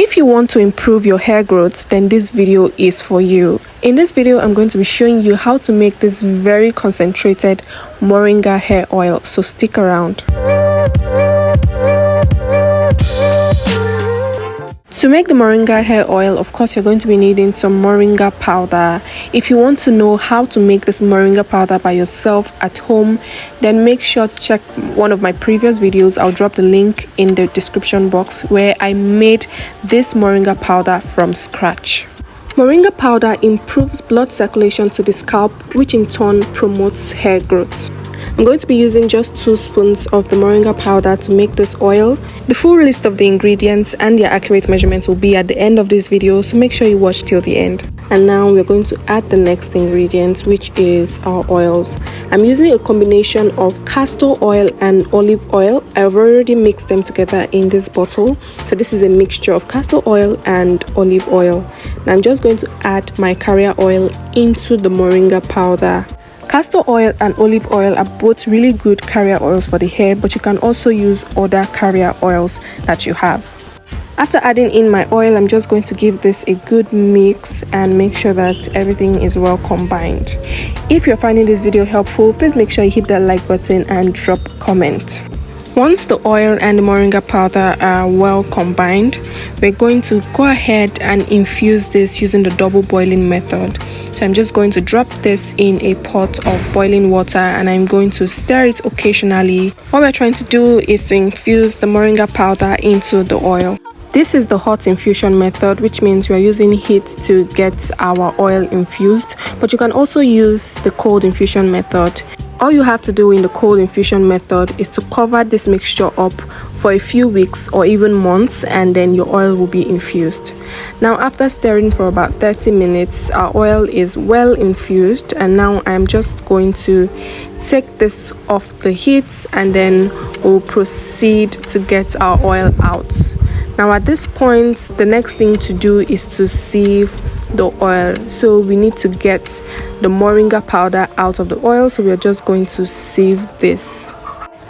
If you want to improve your hair growth, then this video is for you. In this video, I'm going to be showing you how to make this very concentrated moringa hair oil, so stick around. To make the moringa hair oil, of course, you're going to be needing some moringa powder. If you want to know how to make this moringa powder by yourself at home, then make sure to check one of my previous videos. I'll drop the link in the description box where I made this moringa powder from scratch. Moringa powder improves blood circulation to the scalp, which in turn promotes hair growth. I'm going to be using just 2 spoons of the moringa powder to make this oil. The full list of the ingredients and their accurate measurements will be at the end of this video, so make sure you watch till the end. And now we're going to add the next ingredient, which is our oils. I'm using a combination of castor oil and olive oil. I've already mixed them together in this bottle. So this is a mixture of castor oil and olive oil. Now I'm just going to add my carrier oil into the moringa powder. Castor oil and olive oil are both really good carrier oils for the hair, but you can also use other carrier oils that you have. After adding in my oil, I'm just going to give this a good mix and make sure that everything is well combined. If you're finding this video helpful, please make sure you hit that like button and drop a comment. Once the oil and the moringa powder are well combined, we're going to go ahead and infuse this using the double boiling method. So I'm just going to drop this in a pot of boiling water and I'm going to stir it occasionally. What we're trying to do is to infuse the moringa powder into the oil. This is the hot infusion method, which means we are using heat to get our oil infused, but you can also use the cold infusion method. All you have to do in the cold infusion method is to cover this mixture up for a few weeks or even months, and then your oil will be infused. Now after stirring for about 30 minutes, our oil is well infused, and now I'm just going to take this off the heat and then we'll proceed to get our oil out. Now at this point, the next thing to do is to sieve the oil. So we need to get the moringa powder out of the oil, so we are just going to sieve this.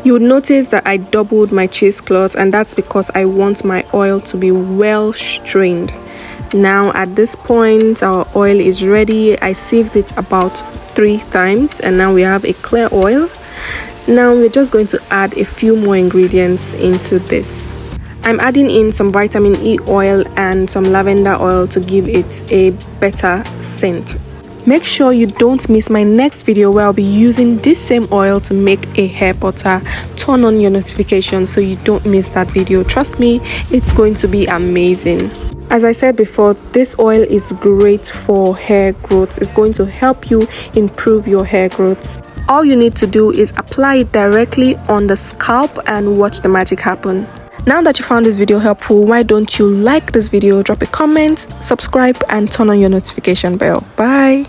You would notice that I doubled my cheesecloth, and that's because I want my oil to be well strained. Now at this point, our oil is ready. I sieved it about 3 times and now we have a clear oil. Now we're just going to add a few more ingredients into this. I'm adding in some vitamin E oil and some lavender oil to give it a better scent. Make sure you don't miss my next video where I'll be using this same oil to make a hair butter. Turn on your notifications so you don't miss that video. Trust me, it's going to be amazing. As I said before, this oil is great for hair growth. It's going to help you improve your hair growth. All you need to do is apply it directly on the scalp and watch the magic happen. Now that you found this video helpful, why don't you like this video, drop a comment, subscribe and turn on your notification bell. Bye.